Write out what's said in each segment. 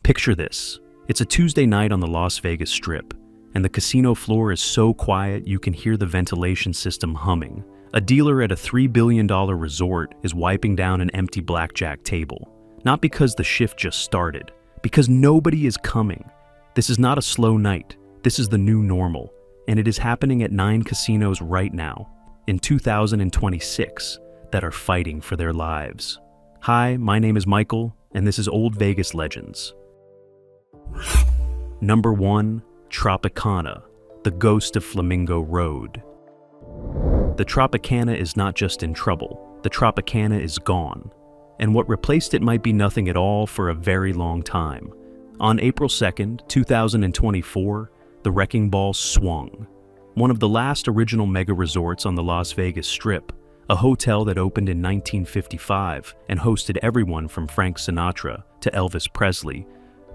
Picture this. It's a Tuesday night on the Las Vegas Strip, and the casino floor is so quiet you can hear the ventilation system humming. A dealer at a $3 billion resort is wiping down an empty blackjack table. Not because the shift just started, because nobody is coming. This is not a slow night. This is the new normal, and it is happening at 9 casinos right now, in 2026, that are fighting for their lives. Hi, my name is Michael, and this is Old Vegas Legends. Number 1. Tropicana, the ghost of Flamingo Road. The Tropicana is not just in trouble, the Tropicana is gone, and what replaced it might be nothing at all for a very long time. On April 2nd, 2024, the wrecking ball swung. One of the last original mega resorts on the Las Vegas Strip, a hotel that opened in 1955 and hosted everyone from Frank Sinatra to Elvis Presley,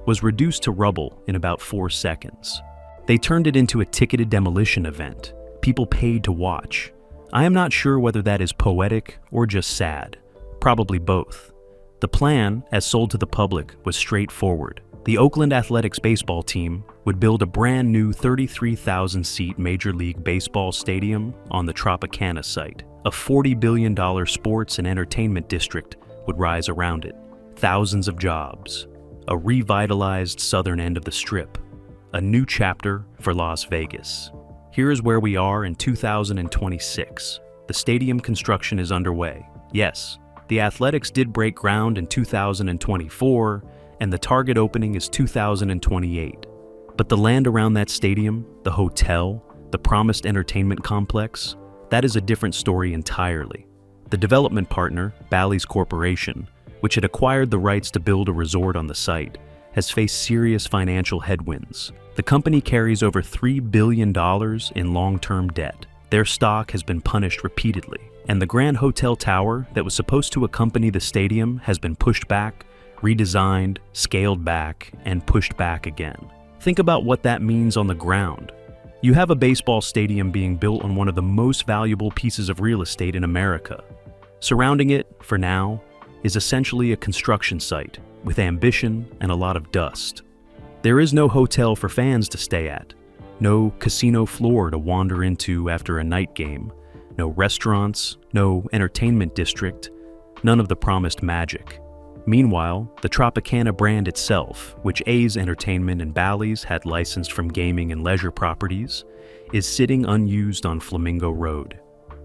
was reduced to rubble in about 4 seconds. They turned it into a ticketed demolition event. People paid to watch. I am not sure whether that is poetic or just sad. Probably both. The plan, as sold to the public, was straightforward. The Oakland Athletics baseball team would build a brand new 33,000-seat Major League Baseball stadium on the Tropicana site. A $40 billion sports and entertainment district would rise around it. Thousands of jobs. A revitalized southern end of the Strip. A new chapter for Las Vegas. Here is where we are in 2026. The stadium construction is underway. Yes, the Athletics did break ground in 2024, and the target opening is 2028. But the land around that stadium, the hotel, the promised entertainment complex, that is a different story entirely. The development partner, Bally's Corporation, which had acquired the rights to build a resort on the site, has faced serious financial headwinds. The company carries over $3 billion in long-term debt. Their stock has been punished repeatedly, and the Grand Hotel Tower that was supposed to accompany the stadium has been pushed back, redesigned, scaled back, and pushed back again. Think about what that means on the ground. You have a baseball stadium being built on one of the most valuable pieces of real estate in America. Surrounding it, for now, is essentially a construction site with ambition and a lot of dust. There is no hotel for fans to stay at, no casino floor to wander into after a night game, no restaurants, no entertainment district, none of the promised magic. Meanwhile, the Tropicana brand itself, which A's Entertainment and Bally's had licensed from gaming and leisure properties, is sitting unused on Flamingo Road.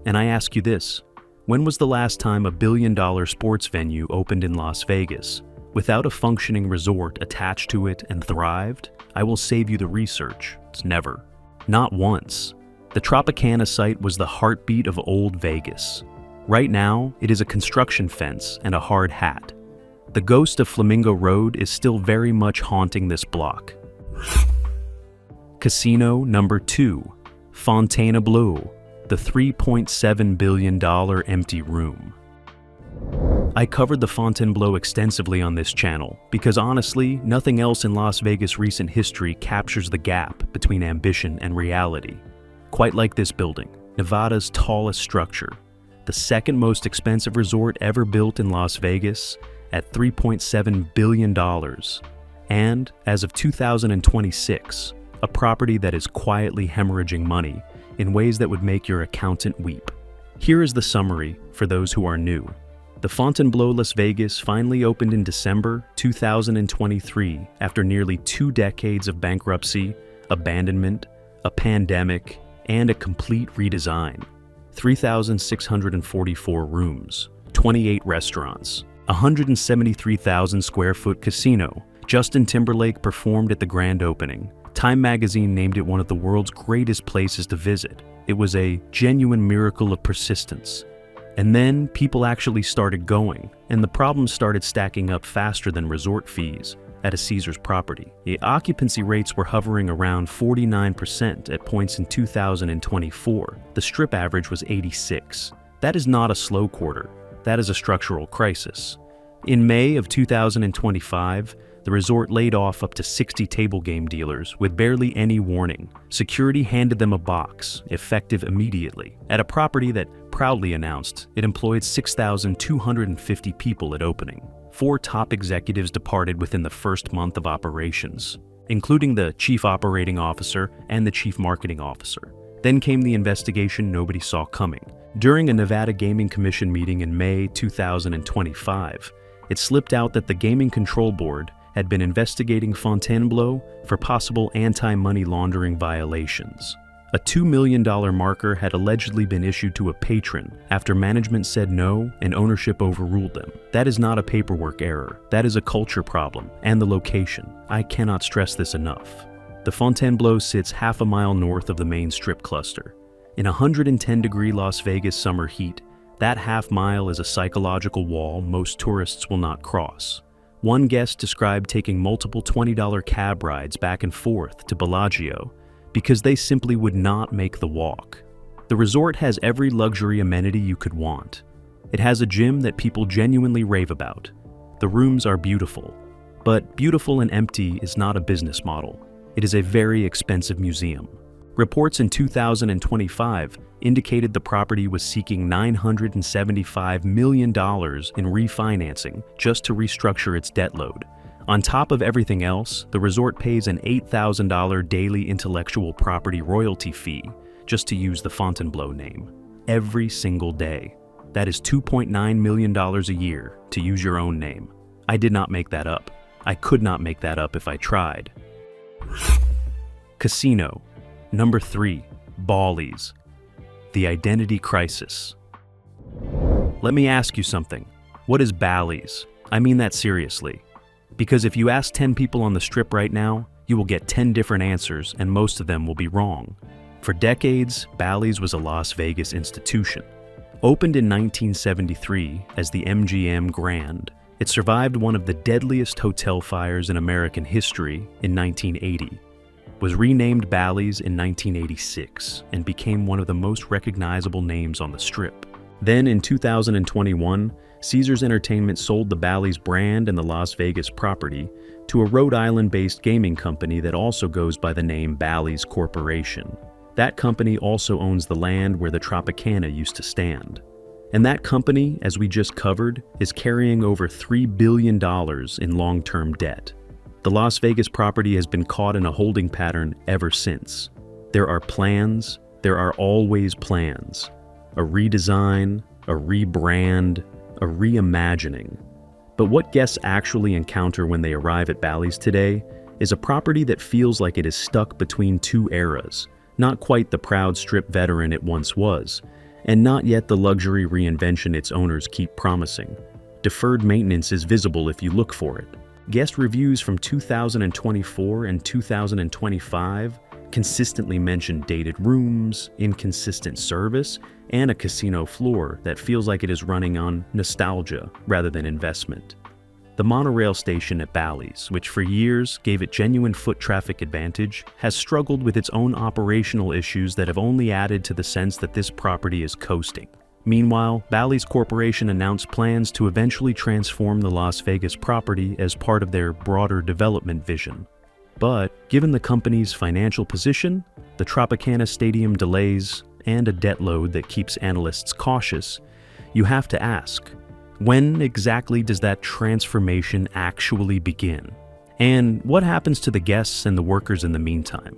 And I ask you this, when was the last time a billion-dollar sports venue opened in Las Vegas without a functioning resort attached to it and thrived? I will save you the research. It's never. Not once. The Tropicana site was the heartbeat of Old Vegas. Right now, it is a construction fence and a hard hat. The ghost of Flamingo Road is still very much haunting this block. Casino number 2, Fontainebleau, the $3.7 billion empty room. I covered the Fontainebleau extensively on this channel because honestly, nothing else in Las Vegas recent history captures the gap between ambition and reality. Quite like this building, Nevada's tallest structure, the second most expensive resort ever built in Las Vegas at $3.7 billion, and as of 2026, a property that is quietly hemorrhaging money in ways that would make your accountant weep. Here is the summary for those who are new. The Fontainebleau Las Vegas finally opened in December 2023 after nearly 2 decades of bankruptcy, abandonment, a pandemic, and a complete redesign. 3,644 rooms, 28 restaurants, 173,000 square foot casino. Justin Timberlake performed at the grand opening. Time magazine named it one of the world's greatest places to visit. It was a genuine miracle of persistence. And then people actually started going, and the problems started stacking up faster than resort fees at a Caesars property. The occupancy rates were hovering around 49% at points in 2024. The Strip average was 86. That is not a slow quarter. That is a structural crisis. In May of 2025, the resort laid off up to 60 table game dealers with barely any warning. Security handed them a box, effective immediately, at a property that proudly announced it employed 6,250 people at opening. 4 top executives departed within the first month of operations, including the chief operating officer and the chief marketing officer. Then came the investigation nobody saw coming. During a Nevada Gaming Commission meeting in May 2025, it slipped out that the Gaming Control Board had been investigating Fontainebleau for possible anti-money laundering violations. A $2 million marker had allegedly been issued to a patron after management said no and ownership overruled them. That is not a paperwork error. That is a culture problem, and the location. I cannot stress this enough. The Fontainebleau sits half a mile north of the main strip cluster. In 110-degree Las Vegas summer heat, that half mile is a psychological wall most tourists will not cross. One guest described taking multiple $20 cab rides back and forth to Bellagio because they simply would not make the walk. The resort has every luxury amenity you could want. It has a gym that people genuinely rave about. The rooms are beautiful, but beautiful and empty is not a business model. It is a very expensive museum. Reports in 2025 indicated the property was seeking $975 million in refinancing just to restructure its debt load. On top of everything else, the resort pays an $8,000 daily intellectual property royalty fee just to use the Fontainebleau name. Every single day. That is $2.9 million a year to use your own name. I did not make that up. I could not make that up if I tried. Casino. Number 3, Bally's. The identity crisis. Let me ask you something. What is Bally's? I mean that seriously. Because if you ask 10 people on the strip right now, you will get 10 different answers and most of them will be wrong. For decades, Bally's was a Las Vegas institution. Opened in 1973 as the MGM Grand, it survived one of the deadliest hotel fires in American history in 1980. Was renamed Bally's in 1986 and became one of the most recognizable names on the Strip. Then in 2021, Caesars Entertainment sold the Bally's brand and the Las Vegas property to a Rhode Island-based gaming company that also goes by the name Bally's Corporation. That company also owns the land where the Tropicana used to stand. And that company, as we just covered, is carrying over $3 billion in long-term debt. The Las Vegas property has been caught in a holding pattern ever since. There are plans, there are always plans. A redesign, a rebrand, a reimagining. But what guests actually encounter when they arrive at Bally's today is a property that feels like it is stuck between 2 eras, not quite the proud Strip veteran it once was, and not yet the luxury reinvention its owners keep promising. Deferred maintenance is visible if you look for it. Guest reviews from 2024 and 2025 consistently mention dated rooms, inconsistent service, and a casino floor that feels like it is running on nostalgia rather than investment. The monorail station at Bally's, which for years gave it genuine foot traffic advantage, has struggled with its own operational issues that have only added to the sense that this property is coasting. Meanwhile, Bally's Corporation announced plans to eventually transform the Las Vegas property as part of their broader development vision. But, given the company's financial position, the Tropicana Stadium delays, and a debt load that keeps analysts cautious, you have to ask, when exactly does that transformation actually begin? And what happens to the guests and the workers in the meantime?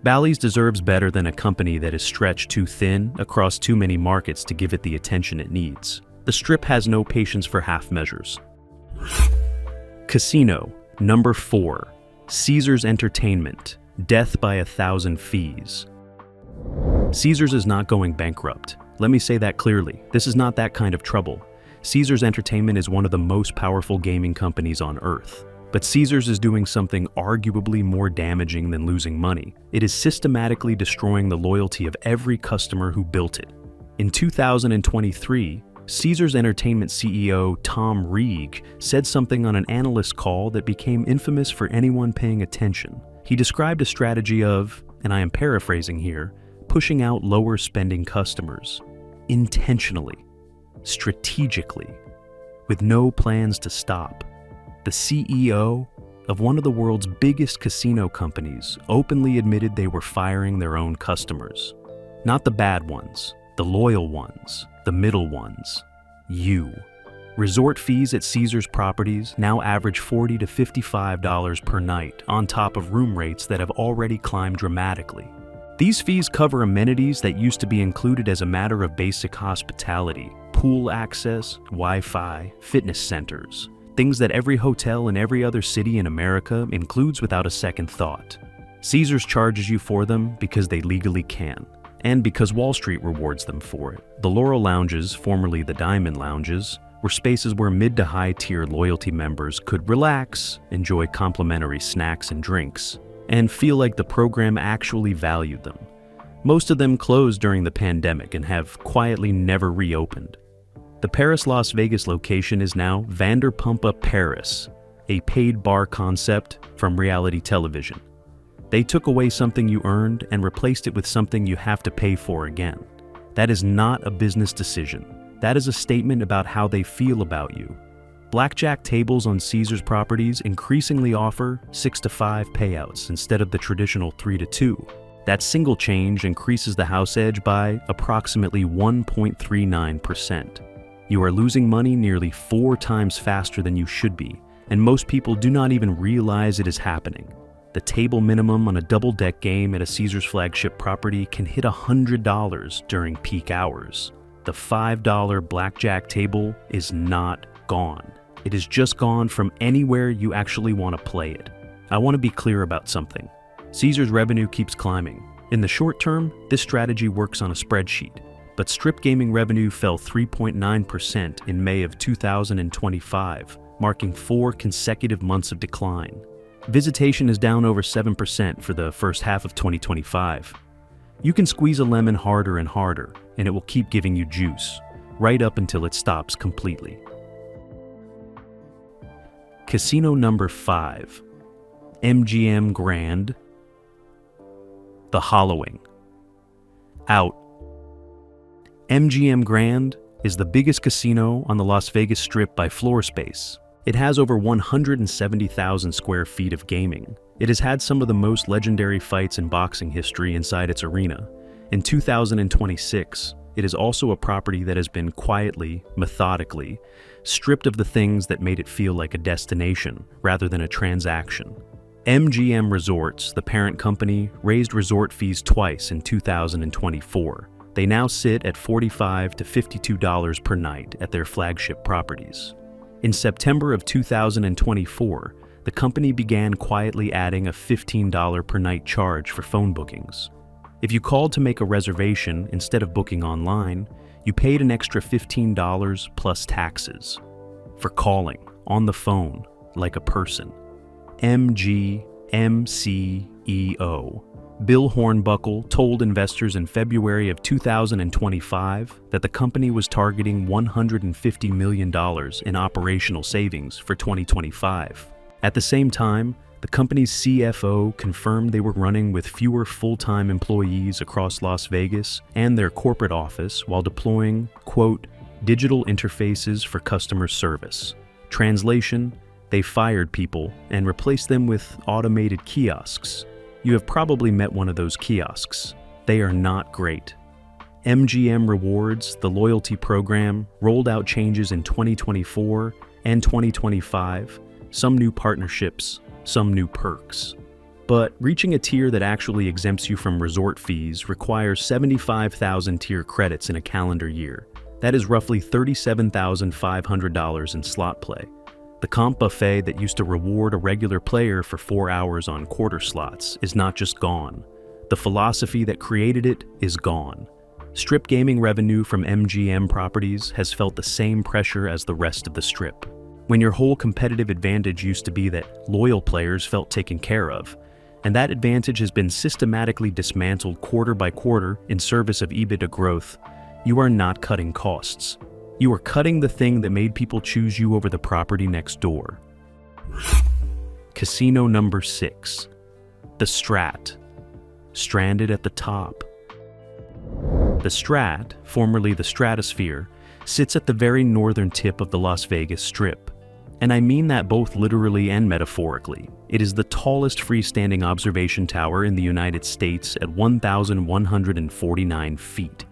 Bally's deserves better than a company that is stretched too thin across too many markets to give it the attention it needs. The Strip has no patience for half measures. Casino. Number 4. Caesars Entertainment. Death by 1,000 fees. Caesars is not going bankrupt. Let me say that clearly. This is not that kind of trouble. Caesars Entertainment is one of the most powerful gaming companies on Earth. But Caesars is doing something arguably more damaging than losing money. It is systematically destroying the loyalty of every customer who built it. In 2023, Caesars Entertainment CEO Tom Reeg said something on an analyst call that became infamous for anyone paying attention. He described a strategy of, and I am paraphrasing here, pushing out lower spending customers. Intentionally. Strategically. With no plans to stop. The CEO of one of the world's biggest casino companies openly admitted they were firing their own customers. Not the bad ones, the loyal ones, the middle ones. You. Resort fees at Caesars properties now average $40 to $55 per night, on top of room rates that have already climbed dramatically. These fees cover amenities that used to be included as a matter of basic hospitality: pool access, Wi-Fi, fitness centers, things that every hotel in every other city in America includes without a second thought. Caesars charges you for them because they legally can, and because Wall Street rewards them for it. The Laurel Lounges, formerly the Diamond Lounges, were spaces where mid to high tier loyalty members could relax, enjoy complimentary snacks and drinks, and feel like the program actually valued them. Most of them closed during the pandemic and have quietly never reopened. The Paris-Las Vegas location is now Vanderpumpa Paris, a paid bar concept from reality television. They took away something you earned and replaced it with something you have to pay for again. That is not a business decision. That is a statement about how they feel about you. Blackjack tables on Caesars properties increasingly offer 6 to 5 payouts instead of the traditional 3 to 2. That single change increases the house edge by approximately 1.39%. You are losing money nearly 4 times faster than you should be, and most people do not even realize it is happening. The table minimum on a double-deck game at a Caesars flagship property can hit $100 during peak hours. The $5 blackjack table is not gone. It is just gone from anywhere you actually want to play it. I want to be clear about something. Caesars revenue keeps climbing. In the short term, this strategy works on a spreadsheet, but Strip gaming revenue fell 3.9% in May of 2025, marking 4 consecutive months of decline. Visitation is down over 7% for the first half of 2025. You can squeeze a lemon harder and harder, and it will keep giving you juice, right up until it stops completely. Casino number 5, MGM Grand. The Hollowing. Out. MGM Grand is the biggest casino on the Las Vegas Strip by floor space. It has over 170,000 square feet of gaming. It has had some of the most legendary fights in boxing history inside its arena. In 2026, it is also a property that has been quietly, methodically, stripped of the things that made it feel like a destination rather than a transaction. MGM Resorts, the parent company, raised resort fees twice in 2024. They now sit at $45 to $52 per night at their flagship properties. In September of 2024, the company began quietly adding a $15 per night charge for phone bookings. If you called to make a reservation instead of booking online, you paid an extra $15 plus taxes for calling on the phone like a person. MGMCEO Bill Hornbuckle told investors in February of 2025 that the company was targeting $150 million in operational savings for 2025. At the same time, the company's CFO confirmed they were running with fewer full-time employees across Las Vegas and their corporate office while deploying, quote, digital interfaces for customer service. Translation, they fired people and replaced them with automated kiosks. You have probably met one of those kiosks. They are not great. MGM Rewards, the loyalty program, rolled out changes in 2024 and 2025, some new partnerships, some new perks. But reaching a tier that actually exempts you from resort fees requires 75,000 tier credits in a calendar year. That is roughly $37,500 in slot play. The comp buffet that used to reward a regular player for 4 hours on quarter slots is not just gone. The philosophy that created it is gone. Strip gaming revenue from MGM properties has felt the same pressure as the rest of the Strip. When your whole competitive advantage used to be that loyal players felt taken care of, and that advantage has been systematically dismantled quarter by quarter in service of EBITDA growth, you are not cutting costs. You are cutting the thing that made people choose you over the property next door. Casino number 6, the Strat, stranded at the top. The Strat, formerly the Stratosphere, sits at the very northern tip of the Las Vegas Strip. And I mean that both literally and metaphorically. It is the tallest freestanding observation tower in the United States at 1,149 feet.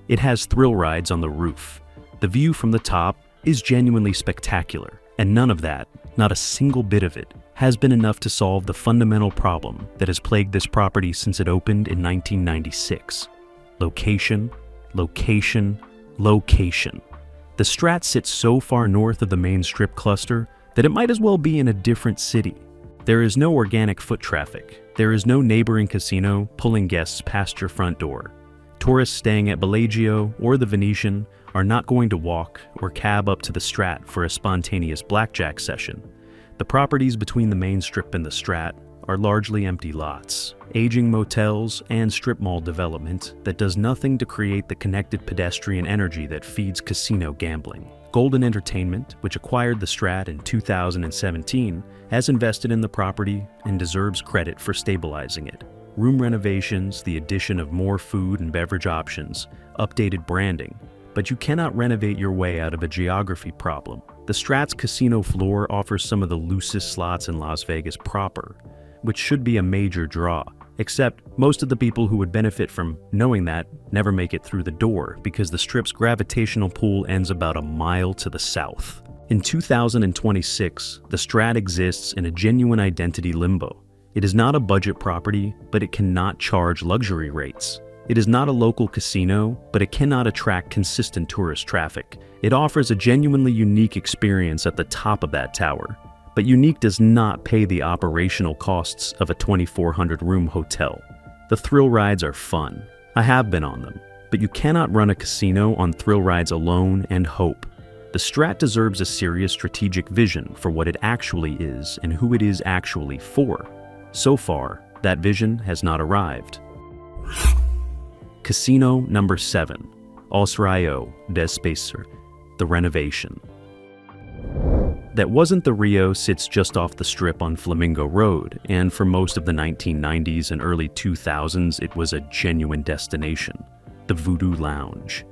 It has thrill rides on the roof. The view from the top, is genuinely spectacular, and none of that, not a single bit of it, has been enough to solve the fundamental problem that has plagued this property since it opened in 1996. Location, location, location. The Strat sits so far north of the main strip cluster that it might as well be in a different city. There is no organic foot traffic. There is no neighboring casino pulling guests past your front door. Tourists staying at Bellagio or the Venetian are not going to walk or cab up to the Strat for a spontaneous blackjack session. The properties between the main strip and the Strat are largely empty lots, aging motels, and strip mall development that does nothing to create the connected pedestrian energy that feeds casino gambling. Golden Entertainment, which acquired the Strat in 2017, has invested in the property and deserves credit for stabilizing it. Room renovations, the addition of more food and beverage options, updated branding, but you cannot renovate your way out of a geography problem. The Strat's casino floor offers some of the loosest slots in Las Vegas proper, which should be a major draw, except most of the people who would benefit from knowing that never make it through the door because the Strip's gravitational pull ends about a mile to the south. In 2026, the Strat exists in a genuine identity limbo. It is not a budget property, but it cannot charge luxury rates. It is not a local casino, but it cannot attract consistent tourist traffic. It offers a genuinely unique experience at the top of that tower, but unique does not pay the operational costs of a 2,400-room hotel. The thrill rides are fun. I have been on them, but you cannot run a casino on thrill rides alone and hope. The Strat deserves a serious strategic vision for what it actually is and who it is actually for. So far, that vision has not arrived. Casino number 7, Os Rio des Spacer, the renovation. That wasn't the Rio sits just off the strip on Flamingo Road, and for most of the 1990s and early 2000s it was a genuine destination, the Voodoo Lounge.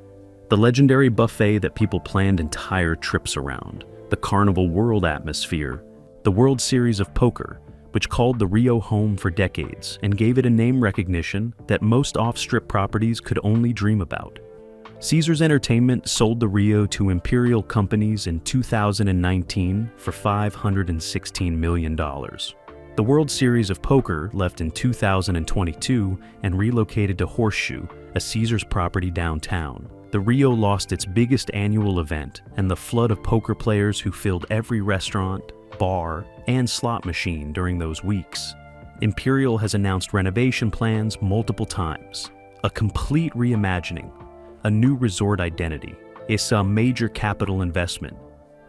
The legendary buffet that people planned entire trips around, the Carnival World atmosphere, the World Series of Poker, which called the Rio home for decades and gave it a name recognition that most off-strip properties could only dream about. Caesars Entertainment sold the Rio to Imperial Companies in 2019 for $516 million. The World Series of Poker left in 2022 and relocated to Horseshoe, a Caesars property downtown. The Rio lost its biggest annual event, and the flood of poker players who filled every restaurant, bar, and slot machine during those weeks. Imperial has announced renovation plans multiple times, a complete reimagining, a new resort identity. It's a major capital investment,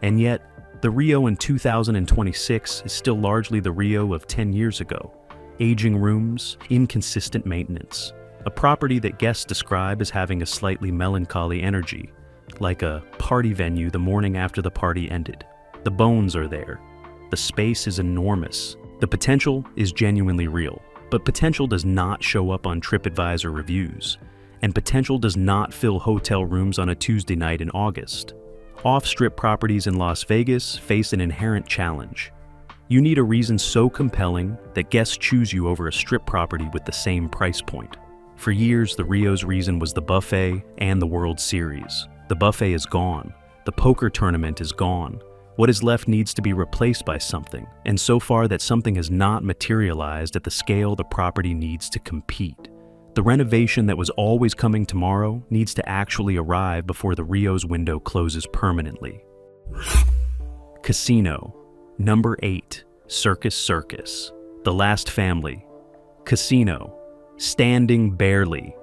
and yet the Rio in 2026 is still largely the Rio of 10 years ago. Aging rooms, inconsistent maintenance, a property that guests describe as having a slightly melancholy energy, like a party venue the morning after the party ended. The bones are there. The space is enormous. The potential is genuinely real, but potential does not show up on TripAdvisor reviews, and potential does not fill hotel rooms on a Tuesday night in August. Off-strip properties in Las Vegas face an inherent challenge. You need a reason so compelling that guests choose you over a strip property with the same price point. For years, the Rio's reason was the buffet and the World Series. The buffet is gone. The poker tournament is gone. What is left needs to be replaced by something, and so far that something has not materialized at the scale the property needs to compete. The renovation that was always coming tomorrow needs to actually arrive before the Rio's window closes permanently. Casino number 8, Circus Circus, The Last Family. Casino, standing barely.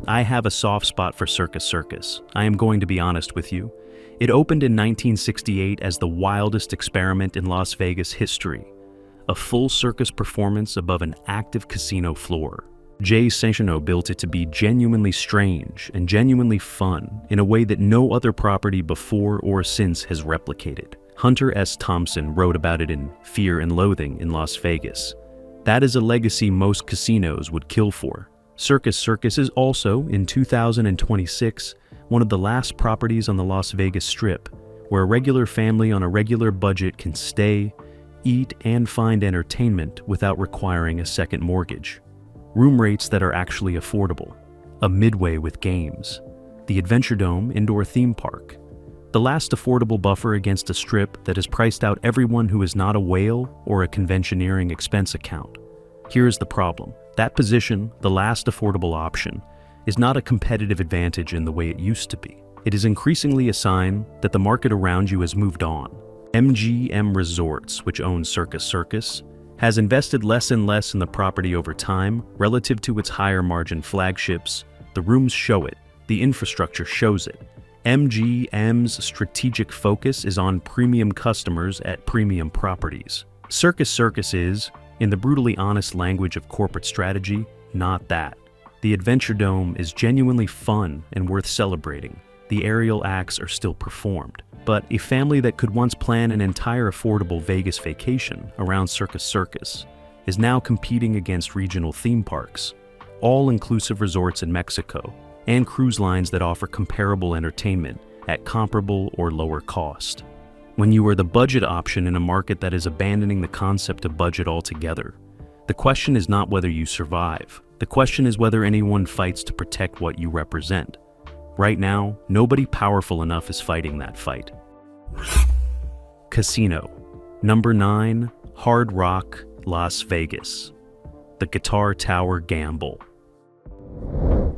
I have a soft spot for Circus Circus. I am going to be honest with you. It opened in 1968 as the wildest experiment in Las Vegas history, a full circus performance above an active casino floor. Jay Seixano built it to be genuinely strange and genuinely fun in a way that no other property before or since has replicated. Hunter S. Thompson wrote about it in Fear and Loathing in Las Vegas. That is a legacy most casinos would kill for. Circus Circus is also, in 2026, one of the last properties on the Las Vegas Strip where a regular family on a regular budget can stay, eat, and find entertainment without requiring a second mortgage. Room rates that are actually affordable, a midway with games, the Adventure Dome indoor theme park, the last affordable buffer against a strip that has priced out everyone who is not a whale or a conventioneering expense account. Here is the problem. That position, the last affordable option, is not a competitive advantage in the way it used to be. It is increasingly a sign that the market around you has moved on. MGM Resorts, which owns Circus Circus, has invested less and less in the property over time relative to its higher margin flagships. The rooms show it. The infrastructure shows it. MGM's strategic focus is on premium customers at premium properties. Circus Circus is, in the brutally honest language of corporate strategy, not that. The Adventure Dome is genuinely fun and worth celebrating. The aerial acts are still performed. But a family that could once plan an entire affordable Vegas vacation around Circus Circus is now competing against regional theme parks, all-inclusive resorts in Mexico, and cruise lines that offer comparable entertainment at comparable or lower cost. When you are the budget option in a market that is abandoning the concept of budget altogether, the question is not whether you survive. The question is whether anyone fights to protect what you represent. Right now, nobody powerful enough is fighting that fight. Casino. Number 9, Hard Rock, Las Vegas. The Guitar Tower Gamble.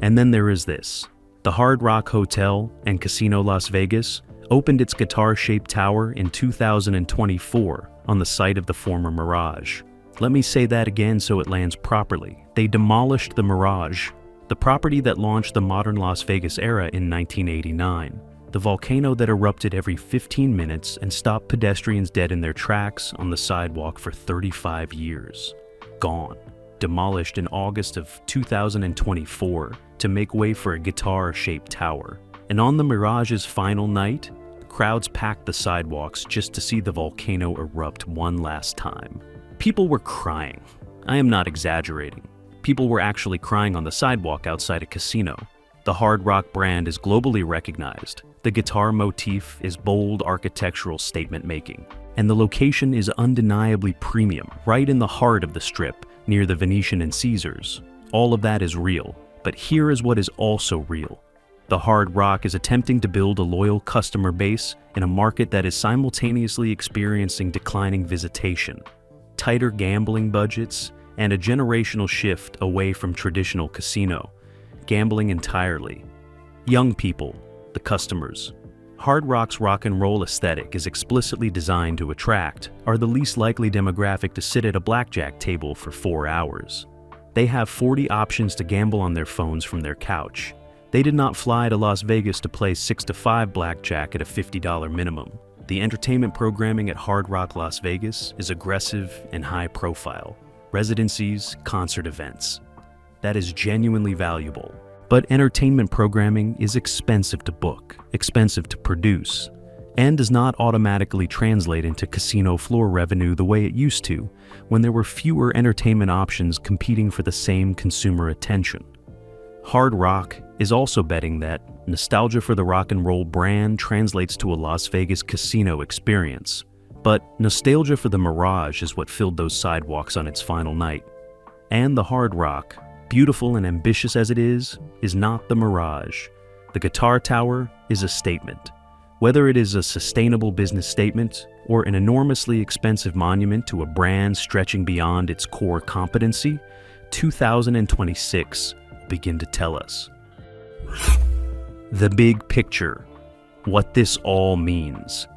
And then there is this. The Hard Rock Hotel and Casino Las Vegas opened its guitar-shaped tower in 2024 on the site of the former Mirage. Let me say that again so it lands properly. They demolished the Mirage, the property that launched the modern Las Vegas era in 1989, the volcano that erupted every 15 minutes and stopped pedestrians dead in their tracks on the sidewalk for 35 years. Gone. Demolished in August of 2024 to make way for a guitar-shaped tower. And on the Mirage's final night, crowds packed the sidewalks just to see the volcano erupt one last time. People were crying. I am not exaggerating. People were actually crying on the sidewalk outside a casino. The Hard Rock brand is globally recognized. The guitar motif is bold architectural statement making. And the location is undeniably premium, right in the heart of the Strip, near the Venetian and Caesars. All of that is real. But here is what is also real. The Hard Rock is attempting to build a loyal customer base in a market that is simultaneously experiencing declining visitation, tighter gambling budgets, and a generational shift away from traditional casino, gambling entirely. Young people, the customers. Hard Rock's rock and roll aesthetic is explicitly designed to attract, are the least likely demographic to sit at a blackjack table for 4 hours. They have 40 options to gamble on their phones from their couch. They did not fly to Las Vegas to play 6 to 5 blackjack at a $50 minimum. The entertainment programming at Hard Rock Las Vegas is aggressive and high profile. Residencies, concert events. That is genuinely valuable. But entertainment programming is expensive to book, expensive to produce, and does not automatically translate into casino floor revenue the way it used to when there were fewer entertainment options competing for the same consumer attention. Hard Rock is also betting that nostalgia for the rock and roll brand translates to a Las Vegas casino experience. But nostalgia for the Mirage is what filled those sidewalks on its final night. And the Hard Rock, beautiful and ambitious as it is not the Mirage. The Guitar Tower is a statement. Whether it is a sustainable business statement or an enormously expensive monument to a brand stretching beyond its core competency, 2026 will begin to tell us. The big picture. What this all means.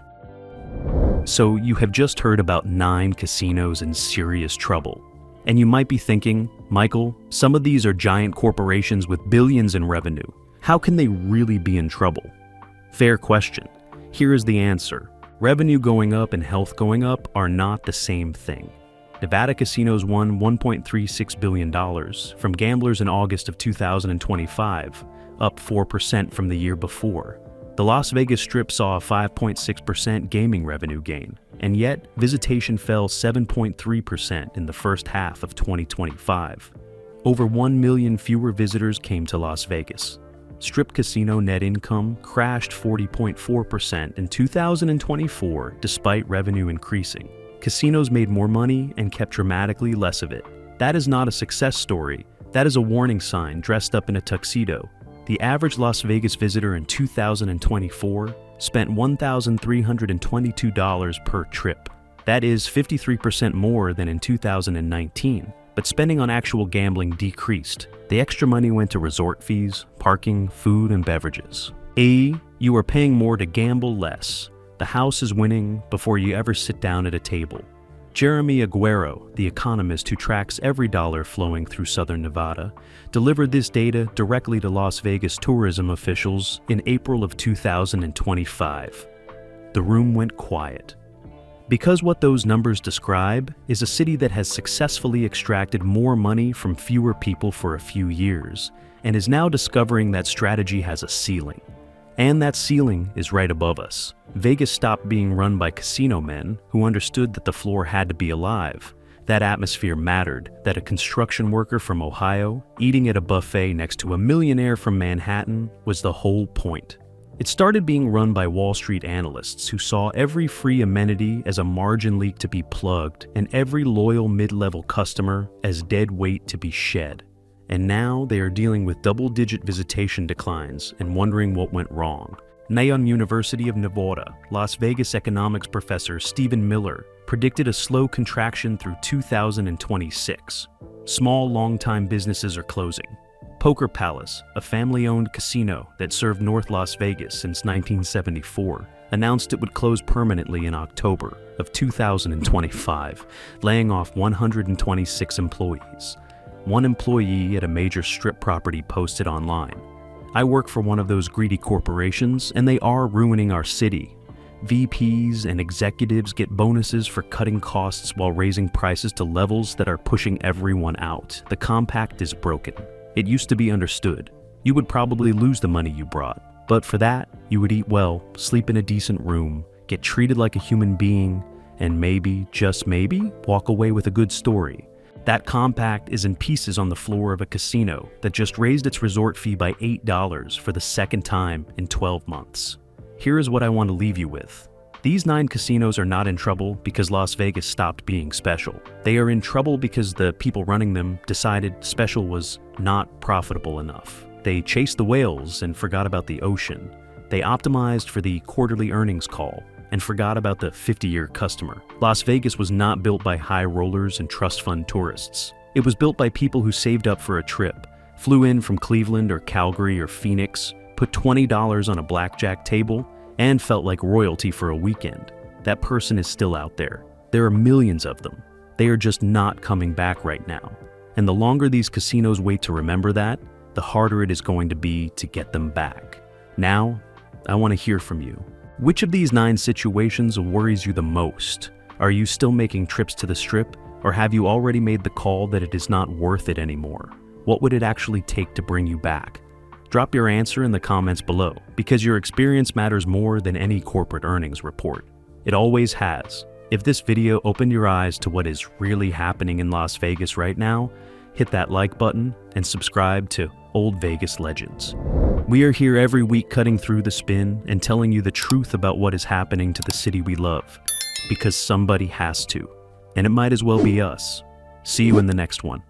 So you have just heard about 9 casinos in serious trouble. And you might be thinking, Michael, some of these are giant corporations with billions in revenue. How can they really be in trouble? Fair question. Here is the answer. Revenue going up and health going up are not the same thing. Nevada casinos won $1.36 billion from gamblers in August of 2025, up 4% from the year before. The Las Vegas Strip saw a 5.6% gaming revenue gain, and yet visitation fell 7.3% in the first half of 2025. Over 1 million fewer visitors came to Las Vegas. Strip casino net income crashed 40.4% in 2024 despite revenue increasing. Casinos made more money and kept dramatically less of it. That is not a success story. That is a warning sign dressed up in a tuxedo. The average Las Vegas visitor in 2024 spent $1,322 per trip. That is 53% more than in 2019. But spending on actual gambling decreased. The extra money went to resort fees, parking, food, and beverages. You are paying more to gamble less. The house is winning before you ever sit down at a table. Jeremy Aguero, the economist who tracks every dollar flowing through southern Nevada, delivered this data directly to Las Vegas tourism officials in April of 2025. The room went quiet. Because what those numbers describe is a city that has successfully extracted more money from fewer people for a few years, and is now discovering that strategy has a ceiling. And that ceiling is right above us. Vegas stopped being run by casino men who understood that the floor had to be alive. That atmosphere mattered, that a construction worker from Ohio eating at a buffet next to a millionaire from Manhattan was the whole point. It started being run by Wall Street analysts who saw every free amenity as a margin leak to be plugged and every loyal mid-level customer as dead weight to be shed. And now they are dealing with double-digit visitation declines and wondering what went wrong. Nahum University of Nevada, Las Vegas economics professor Stephen Miller predicted a slow contraction through 2026. Small, long-time businesses are closing. Poker Palace, a family-owned casino that served North Las Vegas since 1974, announced it would close permanently in October of 2025, laying off 126 employees. One employee at a major strip property posted online, "I work for one of those greedy corporations, and they are ruining our city. VPs and executives get bonuses for cutting costs while raising prices to levels that are pushing everyone out. The compact is broken. It used to be understood. You would probably lose the money you brought, but for that, you would eat well, sleep in a decent room, get treated like a human being, and maybe, just maybe, walk away with a good story. That compact is in pieces on the floor of a casino that just raised its resort fee by $8 for the second time in 12 months. Here is what I want to leave you with. These 9 casinos are not in trouble because Las Vegas stopped being special. They are in trouble because the people running them decided special was not profitable enough. They chased the whales and forgot about the ocean. They optimized for the quarterly earnings call and forgot about the 50-year customer. Las Vegas was not built by high rollers and trust fund tourists. It was built by people who saved up for a trip, flew in from Cleveland or Calgary or Phoenix, put $20 on a blackjack table, and felt like royalty for a weekend. That person is still out there. There are millions of them. They are just not coming back right now. And the longer these casinos wait to remember that, the harder it is going to be to get them back. Now, I want to hear from you. Which of these 9 situations worries you the most? Are you still making trips to the Strip, or have you already made the call that it is not worth it anymore? What would it actually take to bring you back? Drop your answer in the comments below, because your experience matters more than any corporate earnings report. It always has. If this video opened your eyes to what is really happening in Las Vegas right now, hit that like button and subscribe to Old Vegas Legends. We are here every week cutting through the spin and telling you the truth about what is happening to the city we love, because somebody has to, and it might as well be us. See you in the next one.